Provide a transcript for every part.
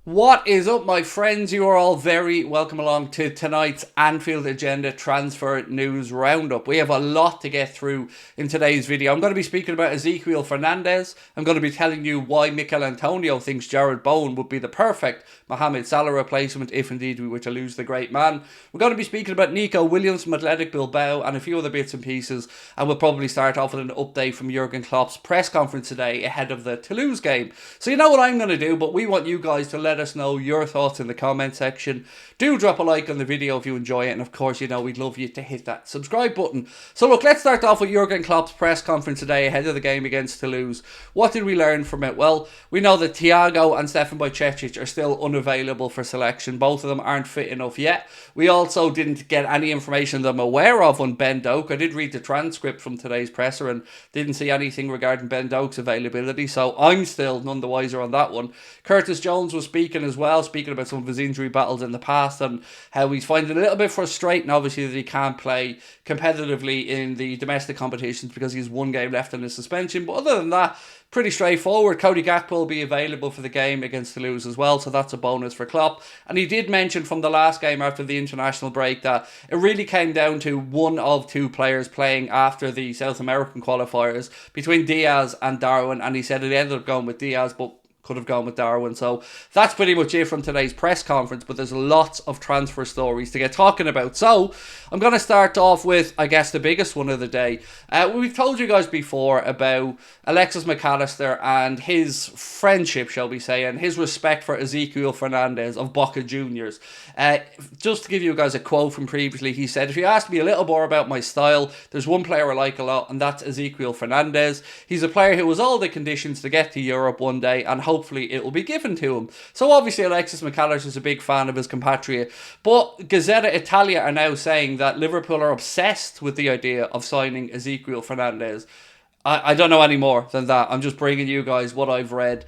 What is up, my friends? You are all very welcome along to tonight's Anfield Agenda transfer news roundup. We have a lot to get through in today's video. I'm going to be speaking about EZEQUIEL FERNANDEZ. I'm going to be telling you why Mikel Antonio thinks Jarrod Bowen would be the perfect Mohamed Salah replacement if indeed we were to lose the great man. We're going to be speaking about Nico Williams from Athletic Bilbao and a few other bits and pieces. And we'll probably start off with an update from Jurgen Klopp's press conference today ahead of the Toulouse game. So you know what I'm going to do, but we want you guys to let us know your thoughts in the comment section. Do drop a like on the video if you enjoy it, and of course, you know, we'd love you to hit that subscribe button. So look, let's start off with Jurgen Klopp's press conference today ahead of the game against Toulouse. What did we learn from it? Well, we know that Thiago and Stefan Bajcetic are still unavailable for selection. Both of them aren't fit enough yet. We also didn't get any information that I'm aware of on Ben Doak. I did read the transcript from today's presser and didn't see anything regarding Ben Doak's availability, so I'm still none the wiser on that one. Curtis Jones was speaking as well, speaking about some of his injury battles in the past and how he's finding it a little bit frustrating, obviously, that he can't play competitively in the domestic competitions because he has one game left in his suspension. But other than that, pretty straightforward. Cody Gakpo will be available for the game against Toulouse as well, so that's a bonus for Klopp. And he did mention from the last game after the international break that it really came down to one of two players playing after the South American qualifiers between Diaz and Darwin, and he said it ended up going with Diaz, but could have gone with Darwin. So that's pretty much it from today's press conference, but there's lots of transfer stories to get talking about. So I'm going to start off with, I guess, the biggest one of the day. We've told you guys before about Alexis Mac Allister and his friendship, shall we say, and his respect for EZEQUIEL FERNANDEZ of Boca Juniors. Just to give you guys a quote from previously, he said, "If you ask me a little more about my style, there's one player I like a lot, and that's EZEQUIEL FERNANDEZ. He's a player who has all the conditions to get to Europe one day, and hopefully it will be given to him." So obviously Alexis Mac Allister is a big fan of his compatriot, but Gazzetta Italia are now saying that Liverpool are obsessed with the idea of signing EZEQUIEL FERNANDEZ. I don't know any more than that. I'm just bringing you guys what I've read.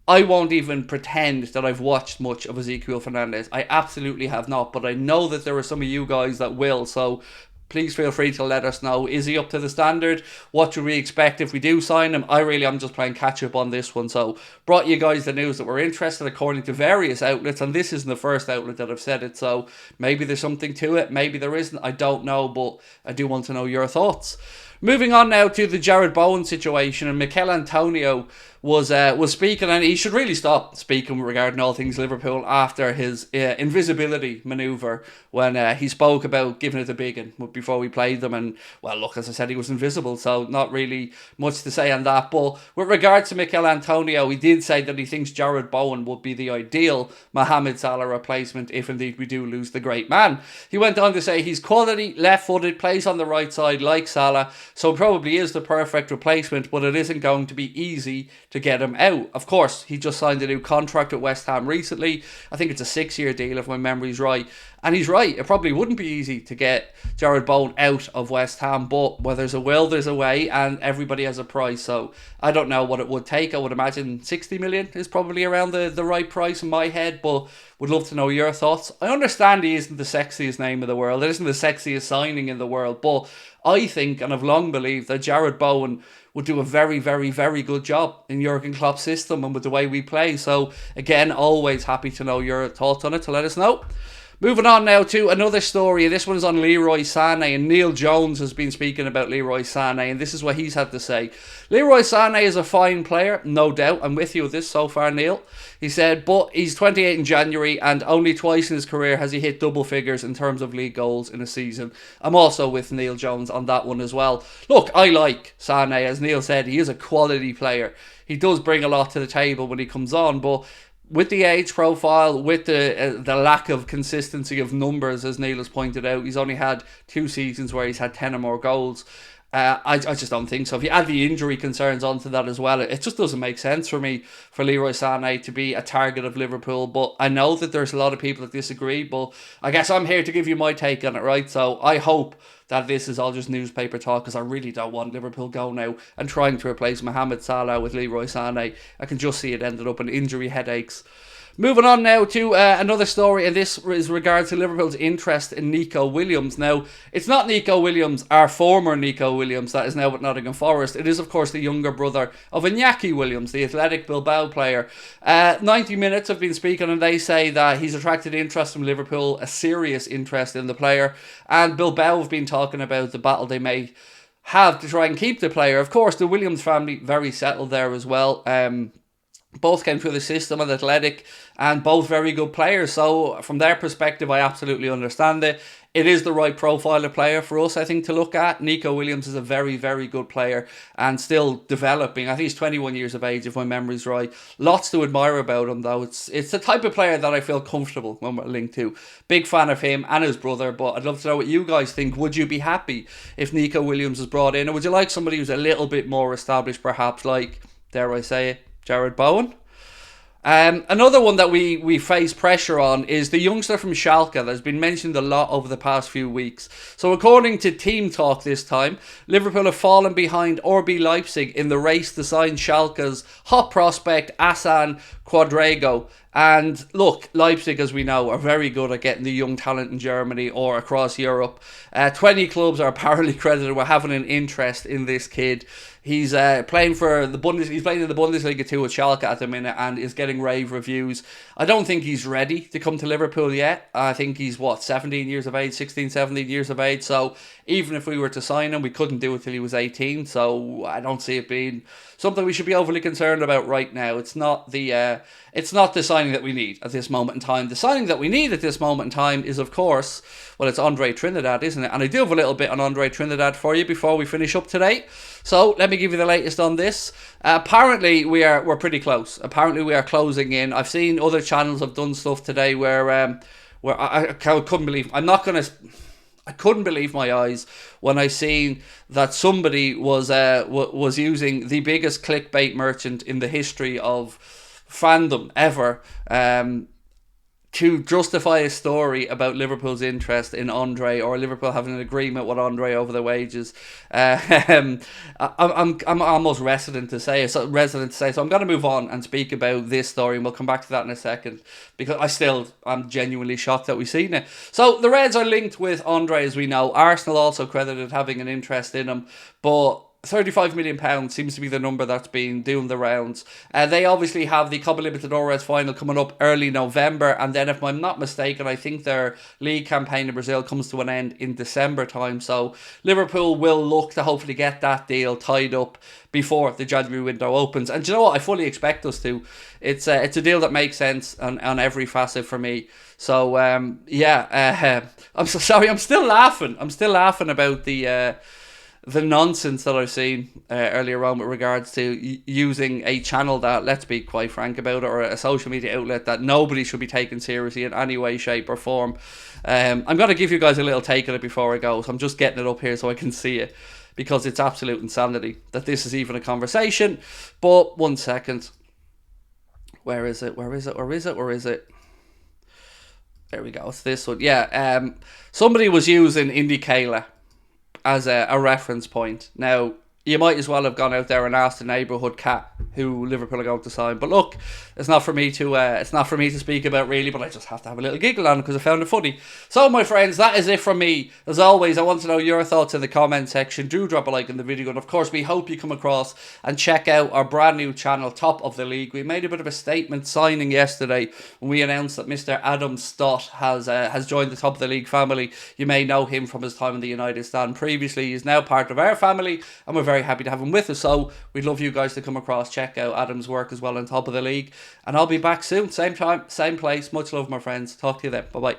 I won't even pretend that I've watched much of EZEQUIEL FERNANDEZ. I absolutely have not, but I know that there are some of you guys that will, so please feel free to let us know. Is he up to the standard? What should we expect if we do sign him? I'm just playing catch up on this one. So brought you guys the news that we're interested according to various outlets, and this isn't the first outlet that have said it. So maybe there's something to it, maybe there isn't. I don't know, but I do want to know your thoughts. Moving on now to the Jarrod Bowen situation, and Mikel Antonio was speaking, and he should really stop speaking regarding all things Liverpool after his invisibility manoeuvre when he spoke about giving it the big one before we played them. And well, look, as I said, he was invisible, so not really much to say on that. But with regards to Mikel Antonio, he did say that he thinks Jarrod Bowen would be the ideal Mohamed Salah replacement if indeed we do lose the great man. He went on to say he's quality, left-footed, plays on the right side like Salah, so probably is the perfect replacement, but it isn't going to be easy to get him out. Of course, he just signed a new contract with West Ham recently. I think it's a 6-year deal if my memory's right. And he's right, it probably wouldn't be easy to get Jarrod Bowen out of West Ham, but where there's a will, there's a way, and everybody has a price. So I don't know what it would take. I would imagine 60 million is probably around the right price in my head, but would love to know your thoughts. I understand he isn't the sexiest name in the world, it isn't the sexiest signing in the world, but I think, and I've long believed, that Jarrod Bowen would do a very, very, very good job in Jurgen Klopp's system and with the way we play. So again, always happy to know your thoughts on it, to let us know. Moving on now to another story. This one's on Leroy Sané, and Neil Jones has been speaking about Leroy Sané, and this is what he's had to say. Leroy Sané is a fine player, no doubt. I'm with you with this so far, Neil. He said, but he's 28 in January, and only twice in his career has he hit double figures in terms of league goals in a season. I'm also with Neil Jones on that one as well. Look, I like Sané. As Neil said, he is a quality player. He does bring a lot to the table when he comes on, but with the age profile, with the lack of consistency of numbers, as Neil has pointed out, he's only had 2 seasons where he's had 10 or more goals. I just don't think so. If you add the injury concerns onto that as well, it just doesn't make sense for me for Leroy Sané to be a target of Liverpool. But I know that there's a lot of people that disagree, but I guess I'm here to give you my take on it, right? So I hope that this is all just newspaper talk, because I really don't want Liverpool going out and trying to replace Mohamed Salah with Leroy Sané. I can just see it ended up in injury headaches. Moving on now to another story, and this is regards to Liverpool's interest in Nico Williams. Now, it's not Nico Williams, our former Nico Williams, that is now with Nottingham Forest. It is, of course, the younger brother of Iñaki Williams, the Athletic Bilbao player. 90 Minutes have been speaking, and they say that he's attracted interest from Liverpool, a serious interest in the player. And Bilbao have been talking about the battle they may have to try and keep the player. Of course, the Williams family, very settled there as well. Both came through the system at Athletic, and both very good players. So from their perspective, I absolutely understand it. It is the right profile of player for us, I think, to look at. Nico Williams is a very, very good player and still developing. I think he's 21 years of age, if my memory's right. Lots to admire about him, though. It's the type of player that I feel comfortable when we're linked to. Big fan of him and his brother, but I'd love to know what you guys think. Would you be happy if Nico Williams was brought in? Or would you like somebody who's a little bit more established, perhaps, like, dare I say it, Jared Bowen? Another one that we face pressure on is the youngster from Schalke that has been mentioned a lot over the past few weeks. So according to Team Talk this time, Liverpool have fallen behind RB Leipzig in the race to sign Schalke's hot prospect Hassan Quadrago. And look, Leipzig, as we know, are very good at getting the young talent in Germany or across Europe. 20 clubs are apparently credited with having an interest in this kid. He's playing for the He's playing in the Bundesliga 2 with Schalke at the minute and is getting rave reviews. I don't think he's ready to come to Liverpool yet. I think he's, 17 years of age, 16, 17 years of age. So even if we were to sign him, we couldn't do it till he was 18. So I don't see it being something we should be overly concerned about right now. It's not the signing that we need at this moment in time. The signing that we need at this moment in time is, of course, it's Andre Trinidad, isn't it? And I do have a little bit on Andre Trinidad for you before we finish up today. So let me give you the latest on this. Apparently we're pretty close. Apparently we are closing in. I've seen other channels have done stuff today where I couldn't believe. I couldn't believe my eyes when I seen that somebody was using the biggest clickbait merchant in the history of fandom ever to justify a story about Liverpool's interest in Andre, or Liverpool having an agreement with Andre over the wages. I'm almost resident to say it. So I'm going to move on and speak about this story, and we'll come back to that in a second, because I'm genuinely shocked that we've seen it. So the Reds are linked with Andre, as we know. Arsenal also credited having an interest in him, but £35 million seems to be the number that's been doing the rounds. They obviously have the Copa Libertadores final coming up early November, and then, if I'm not mistaken, I think their league campaign in Brazil comes to an end in December time. So Liverpool will look to hopefully get that deal tied up before the January window opens. And do you know what? I fully expect us to. It's a deal that makes sense on every facet for me. So I'm so sorry. I'm still laughing. About the nonsense that I've seen earlier on with regards to using a channel that, let's be quite frank about it, or a social media outlet that nobody should be taken seriously in any way, shape or form. I'm going to give you guys a little take on it before I go, so I'm just getting it up here so I can see it, because it's absolute insanity that this is even a conversation. But 1 second. Where is it? There we go. It's this one. Yeah. Somebody was using Independent as a reference point. Now, you might as well have gone out there and asked the neighbourhood cat who Liverpool are going to sign. But look, it's not for me to speak about really, but I just have to have a little giggle on it because I found it funny. So, my friends, that is it from me. As always, I want to know your thoughts in the comment section. Do drop a like in the video, and of course, we hope you come across and check out our brand new channel, Top of the League. We made a bit of a statement signing yesterday when we announced that Mr. Adam Stott has joined the Top of the League family. You may know him from his time in the United Stand previously. He's now part of our family, and we're very happy to have him with us. So we'd love you guys to come across, check out Adam's work as well on Top of the League, and I'll be back soon, same time, same place. Much love, my friends. Talk to you then. Bye bye.